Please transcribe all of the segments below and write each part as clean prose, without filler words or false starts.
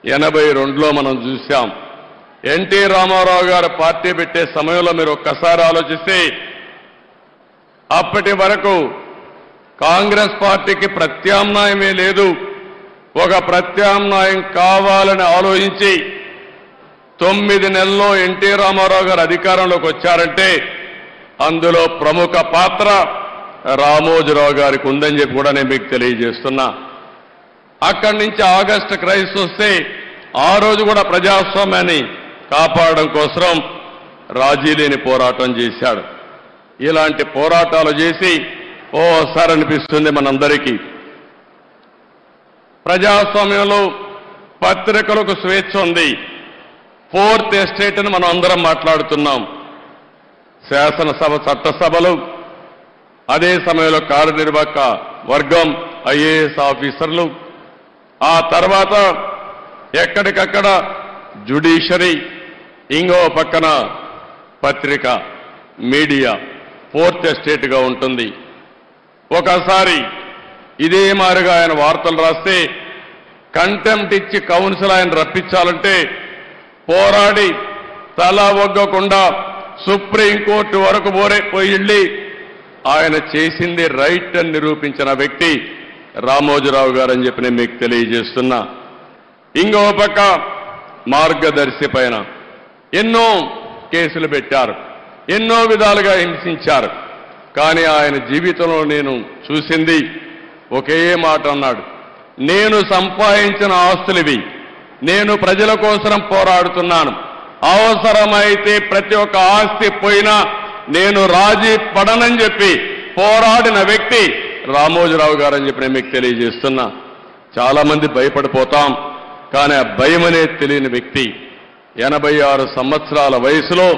82లో మనం చూశాం. ఎన్టీ రామారావు గారు పార్టీ పెట్టే సమయంలో మీరు ఒక్కసారి ఆలోచిస్తే అప్పటి వరకు కాంగ్రెస్ పార్టీకి ప్రత్యామ్నాయమే లేదు. ఒక ప్రత్యామ్నాయం కావాలని ఆలోచించి 9 నెలల్లో ఎన్టీ రామారావు గారు అధికారంలోకి వచ్చారంటే అందులో ప్రముఖ పాత్ర రామోజీరావు గారికి ఉందని చెప్పి కూడా నేను మీకు తెలియజేస్తున్నా. అక్కడి నుంచి ఆగస్టు క్రైసిస్ వస్తే ఆ రోజు కూడా ప్రజాస్వామ్యాన్ని కాపాడడం కోసం రాజీ లేని పోరాటం చేశాడు. ఇలాంటి పోరాటాలు చేసి ఓసారి అనిపిస్తుంది మనందరికీ ప్రజాస్వామ్యంలో పత్రికలకు స్వేచ్ఛ ఉంది. 4th ఎస్టేట్ అని మనం అందరం మాట్లాడుతున్నాం. శాసనసభ చట్టసభలు, అదే సమయంలో కార్యనిర్వాహక వర్గం, ఐఏఎస్ ఆఫీసర్లు, ఆ తర్వాత ఎక్కడికక్కడ జ్యుడిషియరీ, ఇంకో పక్కన పత్రిక, మీడియా 4th ఎస్టేట్గా ఉంటుంది. ఒకసారి ఇదే మారిగా ఆయన వార్తలు రాస్తే కంటెంప్ట్ ఇచ్చి కౌన్సిల్ ఆయన రప్పించాలంటే పోరాడి తల ఒగ్గకుండా సుప్రీంకోర్టు వరకు పోయి ఆయన చేసింది రైట్ అని నిరూపించిన వ్యక్తి రామోజీరావు గారు అని చెప్పి నేను మీకు తెలియజేస్తున్నా. ఇంకో పక్క మార్గదర్శి పైన ఎన్నో కేసులు పెట్టారు, ఎన్నో విధాలుగా హింసించారు. కానీ ఆయన జీవితంలో నేను చూసింది ఒకే మాట అన్నాడు, నేను సంపాదించిన ఆస్తులివి, నేను ప్రజల కోసం పోరాడుతున్నాను, అవసరమైతే ప్రతి ఒక్క ఆస్తి పోయినా నేను రాజీ పడనని చెప్పి పోరాడిన వ్యక్తి రామోజీరావు గారు అని చెప్పి నేను మీకు తెలియజేస్తున్నా. చాలా మంది భయపడిపోతాం, కానీ ఆ భయం అనేది తెలియని వ్యక్తి 86 సంవత్సరాల వయసులో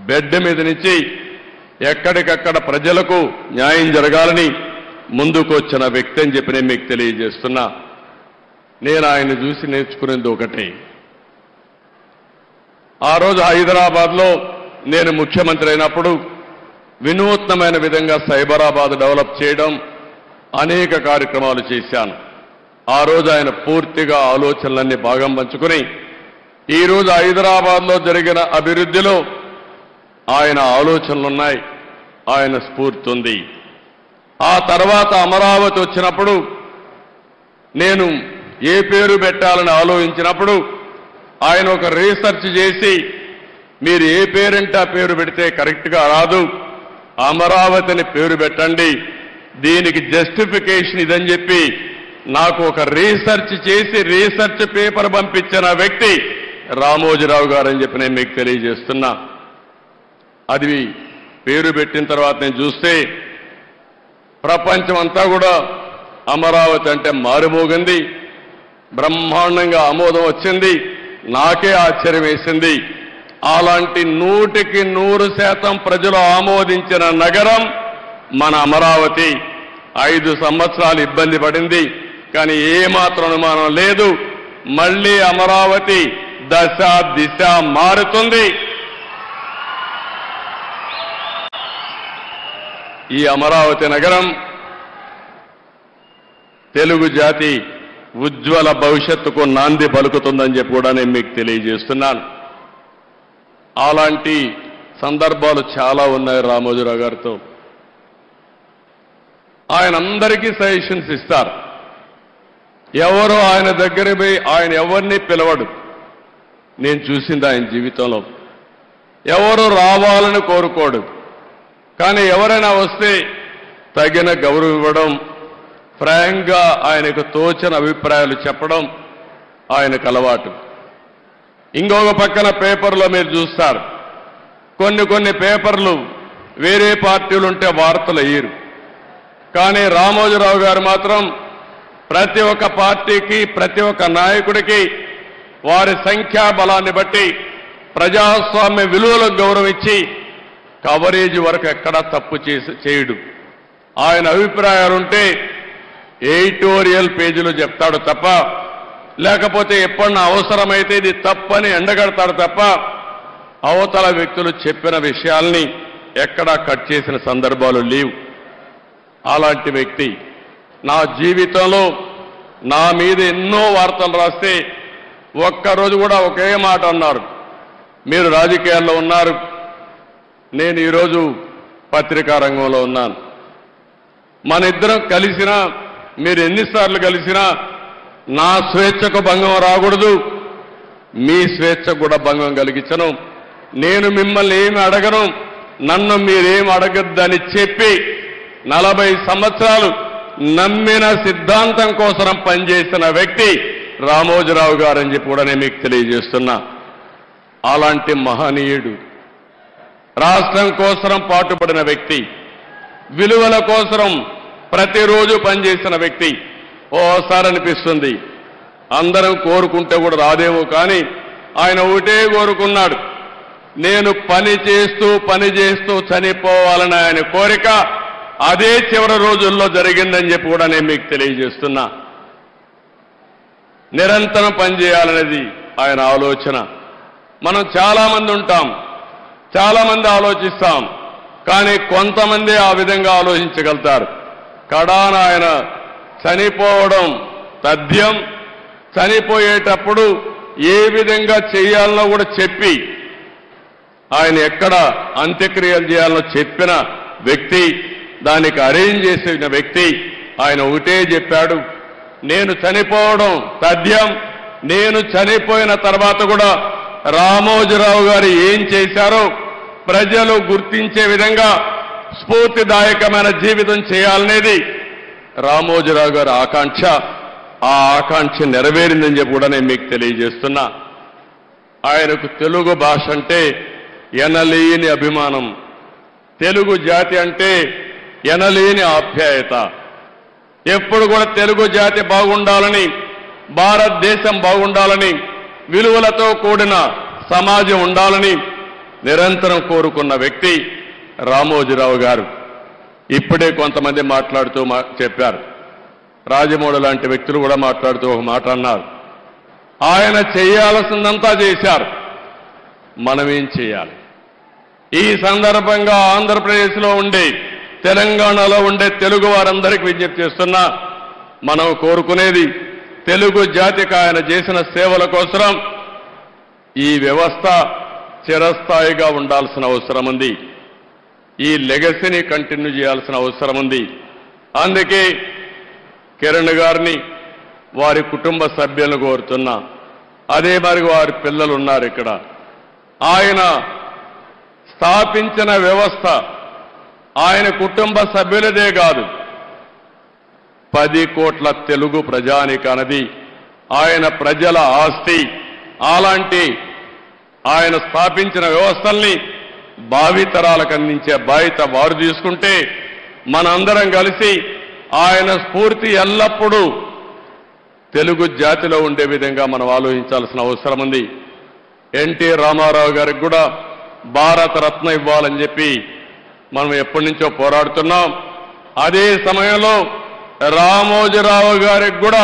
బెడ్ మీద నుంచి ఎక్కడికక్కడ ప్రజలకు న్యాయం జరగాలని ముందుకు వచ్చిన వ్యక్తి అని చెప్పి నేను మీకు తెలియజేస్తున్నా. నేను ఆయన చూసి నేర్చుకునేది ఒకటే, ఆ రోజు హైదరాబాద్లో నేను ముఖ్యమంత్రి అయినప్పుడు వినూత్నమైన విధంగా సైబరాబాద్ డెవలప్ చేయడం, అనేక కార్యక్రమాలు చేశాను. ఆ రోజు ఆయన పూర్తిగా ఆలోచనలన్నీ భాగం పంచుకుని ఈరోజు హైదరాబాద్లో జరిగిన అభివృద్ధిలో ఆయన ఆలోచనలున్నాయి, ఆయన స్ఫూర్తి ఉంది. ఆ తర్వాత అమరావతి వచ్చినప్పుడు నేను ఏ పేరు పెట్టాలని ఆలోచించినప్పుడు ఆయన ఒక రీసెర్చ్ చేసి మీరు ఏ పేరంటే ఆ పేరు పెడితే కరెక్ట్గా రాదు, అమరావతిని పేరు పెట్టండి, దీనికి జస్టిఫికేషన్ ఇదని చెప్పి నాకు ఒక రీసెర్చ్ చేసి రీసెర్చ్ పేపర్ పంపించిన వ్యక్తి రామోజీరావు గారు అని చెప్పి నేను మీకు తెలియజేస్తున్నా. అది పేరు పెట్టిన తర్వాత నేను చూస్తే ప్రపంచం అంతా కూడా అమరావతి అంటే మారుమోగింది, బ్రహ్మాండంగా ఆమోదం వచ్చింది. నాకే ఆశ్చర్యం వేసింది. అలాంటి 100% ప్రజలు ఆమోదించిన నగరం మన అమరావతి. 5 సంవత్సరాలు ఇబ్బంది పడింది, కానీ ఏమాత్రం అనుమానం లేదు, మళ్ళీ అమరావతి దశ దిశ మారుతుంది. ఈ అమరావతి నగరం తెలుగు జాతి ఉజ్వల భవిష్యత్తుకు నాంది పలుకుతుందని చెప్పి కూడా నేను మీకు తెలియజేస్తున్నాను. అలాంటి సందర్భాలు చాలా ఉన్నాయి రామోజీరావు గారితో. ఆయన అందరికీ సజెషన్స్ ఇస్తారు. ఎవరో ఆయన దగ్గర పోయి ఆయన ఎవరిని పిలవడు. నేను చూసింది ఆయన జీవితంలో ఎవరు రావాలని కోరుకోడు, కానీ ఎవరైనా వస్తే తగిన గౌరవం ఇవ్వడం, ఫ్రాంక్గా ఆయనకు తోచిన అభిప్రాయాలు చెప్పడం ఆయనకు అలవాటు. ఇంకొక పక్కన పేపర్లో మీరు చూస్తారు, కొన్ని పేపర్లు వేరే పార్టీలు ఉంటే వార్తలు వేయరు, కానీ రామోజీరావు గారు మాత్రం ప్రతి ఒక్క పార్టీకి ప్రతి ఒక్క నాయకుడికి వారి సంఖ్యాబలాన్ని బట్టి ప్రజాస్వామ్య విలువలకు గౌరవించి కవరేజ్ వరకు ఎక్కడా తప్పు చేయడు. ఆయన అభిప్రాయాలుంటే ఎడిటోరియల్ పేజీలో చెప్తాడు తప్ప, లేకపోతే ఎప్పుడన్నా అవసరమైతే ఇది తప్పని ఎండగడతాడు తప్ప అవతల వ్యక్తులు చెప్పిన విషయాల్ని ఎక్కడా కట్ చేసిన సందర్భాలు లేవు. అలాంటి వ్యక్తి నా జీవితంలో నా మీద ఎన్నో వార్తలు రాస్తే ఒక్కరోజు కూడా ఒకే మాట అన్నారు, మీరు రాజకీయాల్లో ఉన్నారు, నేను ఈరోజు పత్రికా రంగంలో ఉన్నాను. మన ఇద్దరం కలిసినా, మీరు ఎన్నిసార్లు కలిసినా నా స్వేచ్ఛకు భంగం రాకూడదు, మీ స్వేచ్ఛకు కూడా భంగం కలిగించను. నేను మిమ్మల్ని ఏమి అడగను, నన్ను మీరేమి అడగద్దని చెప్పి 40 సంవత్సరాలు నమ్మిన సిద్ధాంతం కోసం పనిచేసిన వ్యక్తి రామోజీరావు గారని చెప్పి కూడా నేను మీకు తెలియజేస్తున్నా. అలాంటి మహనీయుడు, రాష్ట్రం కోసం పాటుపడిన వ్యక్తి, విలువల కోసం ప్రతిరోజు పనిచేసిన వ్యక్తి. ఓసారి అనిపిస్తుంది అందరం కోరుకుంటే కూడా రాదేమో, కానీ ఆయన ఒకటే కోరుకున్నాడు, నేను పని చేస్తూ చనిపోవాలని ఆయన కోరిక. అదే చివరి రోజుల్లో జరిగిందని చెప్పి కూడా నేను మీకు తెలియజేస్తున్నా. నిరంతరం పనిచేయాలనేది ఆయన ఆలోచన. మనం చాలామంది ఉంటాం, చాలామంది ఆలోచిస్తాం, కానీ కొంతమంది ఆ విధంగా ఆలోచించగలుగుతారు. కడాన ఆయన చనిపోవడం తథ్యం. చనిపోయేటప్పుడు ఏ విధంగా చేయాలనో కూడా చెప్పి, ఆయన ఎక్కడ అంత్యక్రియలు చేయాలనో చెప్పిన వ్యక్తి, దానికి అరేంజ్ చేసిన వ్యక్తి. ఆయన ఒకటే చెప్పాడు, నేను చనిపోవడం తథ్యం, నేను చనిపోయిన తర్వాత కూడా రామోజీరావు గారు ఏం చేశారో ప్రజలు గుర్తించే విధంగా స్ఫూర్తిదాయకమైన జీవితం చేయాలనేది రామోజీరావు గారి ఆకాంక్ష. ఆ ఆకాంక్ష నెరవేరిందని చెప్పి కూడా నేను మీకు తెలియజేస్తున్నా. ఆయనకు తెలుగు భాష అంటే ఎనలేని అభిమానం, తెలుగు జాతి అంటే ఎనలేని ఆప్యాయత. ఎప్పుడు కూడా తెలుగు జాతి బాగుండాలని, భారతదేశం బాగుండాలని, విలువలతో కూడిన సమాజం ఉండాలని నిరంతరం కోరుకున్న వ్యక్తి రామోజీరావు గారు. ఇప్పుడే కొంతమంది మాట్లాడుతూ చెప్పారు, రాజమౌళి లాంటి వ్యక్తులు కూడా మాట్లాడుతూ ఒక మాట అన్నారు, ఆయన చేయాల్సిందంతా చేశారు, మనమేం చేయాలి? ఈ సందర్భంగా ఆంధ్రప్రదేశ్లో ఉండే, తెలంగాణలో ఉండే తెలుగు వారందరికీ విజ్ఞప్తి చేస్తున్నా, మనం కోరుకునేది తెలుగు జాతికి ఆయన చేసిన సేవల కోసం ఈ వ్యవస్థ చిరస్థాయిగా ఉండాల్సిన అవసరం ఉంది. ఈ లెగసీని కంటిన్యూ చేయాల్సిన అవసరం ఉంది. అందుకే కిరణ్ గారిని, వారి కుటుంబ సభ్యులను కోరుతున్నా. అదే మరి వారి పిల్లలు ఉన్నారు ఇక్కడ. ఆయన స్థాపించిన వ్యవస్థ ఆయన కుటుంబ సభ్యులదే కాదు, 10 కోట్ల తెలుగు ప్రజానికన్నది ఆయన ప్రజల ఆస్తి. అలాంటి ఆయన స్థాపించిన వ్యవస్థల్ని భావితరాలకు అందించే బాధ్యత వారు తీసుకుంటే, మనందరం కలిసి ఆయన స్ఫూర్తి ఎల్లప్పుడూ తెలుగు జాతిలో ఉండే విధంగా మనం ఆలోచించాల్సిన అవసరం ఉంది. ఎన్టీ రామారావు గారికి కూడా భారతరత్న ఇవ్వాలని చెప్పి మనం ఎప్పటి నుంచో పోరాడుతున్నాం. అదే సమయంలో రామోజీరావు గారికి కూడా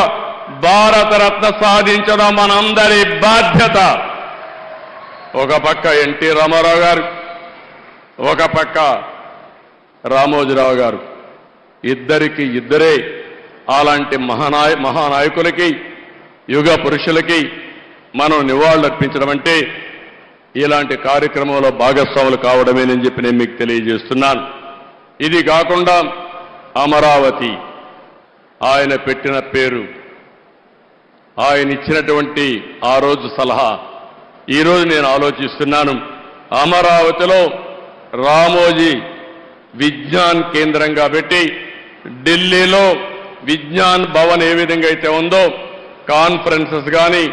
భారతరత్న సాధించడం మనందరి బాధ్యత. ఒక పక్క ఎన్టీ రామారావు గారు, ఒక పక్క రామోజీరావు గారు, ఇద్దరికి ఇద్దరే అలాంటి మహానాయకులకి, యుగ పురుషులకి మనం నివాళులర్పించడం అంటే ఇలాంటి కార్యక్రమంలో భాగస్వాములు కావడమేనని చెప్పి నేను మీకు తెలియజేస్తున్నాను. ఇది కాకుండా అమరావతి ఆయన పెట్టిన పేరు, ఆయన ఇచ్చినటువంటి ఆ రోజు సలహా, ఈరోజు నేను ఆలోచిస్తున్నాను, అమరావతిలో రామోజీ విజ్ఞాన్ కేంద్రంగా పెట్టి, ఢిల్లీలో విజ్ఞాన్ భవన్ ఏ విధంగా అయితే ఉందో, కాన్ఫరెన్సెస్ కానీ,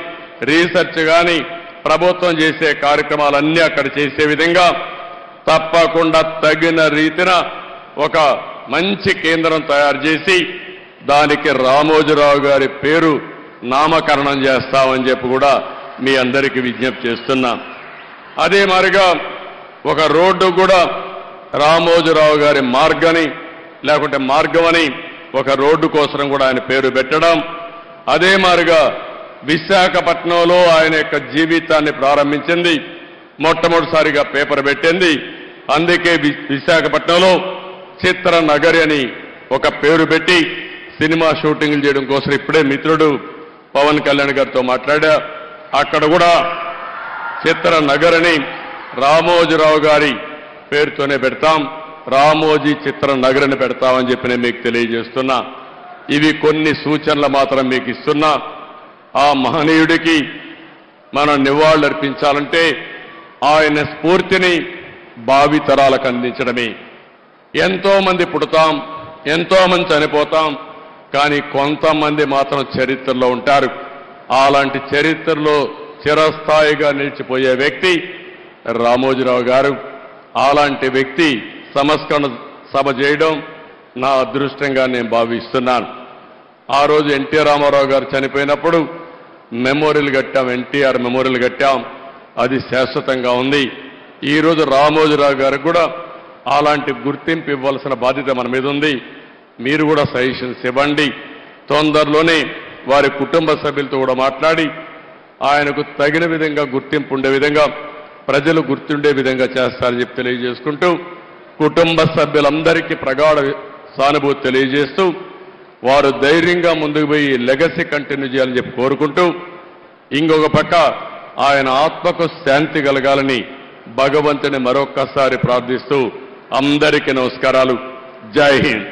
రీసెర్చ్ కానీ, ప్రభుత్వం చేసే కార్యక్రమాలన్నీ అక్కడ చేసే విధంగా తప్పకుండా తగిన రీతిన ఒక మంచి కేంద్రం తయారు చేసి దానికి రామోజీరావు గారి పేరు నామకరణం చేస్తామని చెప్పి కూడా మీ అందరికీ విజ్ఞప్తి చేస్తున్నాం. అదే మాదిరిగా ఒక రోడ్డు కూడా రామోజీరావు గారి మార్గని, లేకుంటే మార్గమని ఒక రోడ్డు కోసం కూడా ఆయన పేరు పెట్టడం. అదే మాదిరిగా విశాఖపట్నంలో ఆయన యొక్క జీవితాన్ని ప్రారంభించింది, మొట్టమొదటిసారిగా పేపర్ పెట్టింది. అందుకే విశాఖపట్నంలో చిత్ర నగరి అని ఒక పేరు పెట్టి సినిమా షూటింగ్లు చేయడం కోసం ఇప్పుడే మిత్రుడు పవన్ కళ్యాణ్ గారితో మాట్లాడా. అక్కడ కూడా చిత్ర నగర్ అని రామోజీరావు గారి పేరుతోనే పెడతాం, రామోజీ చిత్ర నగర్ అని పెడతామని చెప్పి నేను మీకు తెలియజేస్తున్నా. ఇవి కొన్ని సూచనలు మాత్రం మీకు ఇస్తున్నా. ఆ మహనీయుడికి మనం నివాళులర్పించాలంటే ఆయన స్ఫూర్తిని భావితరాలకు అందించడమే. ఎంతో మంది పుడతాం, ఎంతో మంది చనిపోతాం, కానీ కొంతమంది మాత్రం చరిత్రలో ఉంటారు. అలాంటి చరిత్రలో చిరస్థాయిగా నిలిచిపోయే వ్యక్తి రామోజీరావు గారు. అలాంటి వ్యక్తి సంస్కరణ సభ చేయడం నా అదృష్టంగా నేను భావిస్తున్నాను. ఆ రోజు ఎన్టీ రామారావు గారు చనిపోయినప్పుడు మెమోరియల్ కట్టాం, ఎన్టీఆర్ మెమోరియల్ కట్టాం. అది శాశ్వతంగా ఉంది. ఈరోజు రామోజీరావు గారికి కూడా అలాంటి గుర్తింపు ఇవ్వాల్సిన బాధ్యత మన మీద ఉంది. మీరు కూడా సజెషన్స్ ఇవ్వండి. తొందరలోనే వారి కుటుంబ సభ్యులతో కూడా మాట్లాడి ఆయనకు తగిన విధంగా గుర్తింపు ఉండే విధంగా, ప్రజలు గుర్తుండే విధంగా చేస్తారని చెప్పి తెలియజేసుకుంటూ, కుటుంబ సభ్యులందరికీ ప్రగాఢ సానుభూతి తెలియజేస్తూ వారు ధైర్యంగా ముందుకు పోయి లెగసీ కంటిన్యూ చేయాలని చెప్పి కోరుకుంటూ, ఇంకొక పక్క ఆయన ఆత్మకు శాంతి కలగాలని భగవంతుని మరొక్కసారి ప్రార్థిస్తూ అందరికీ నమస్కారాలు. జై హింద్.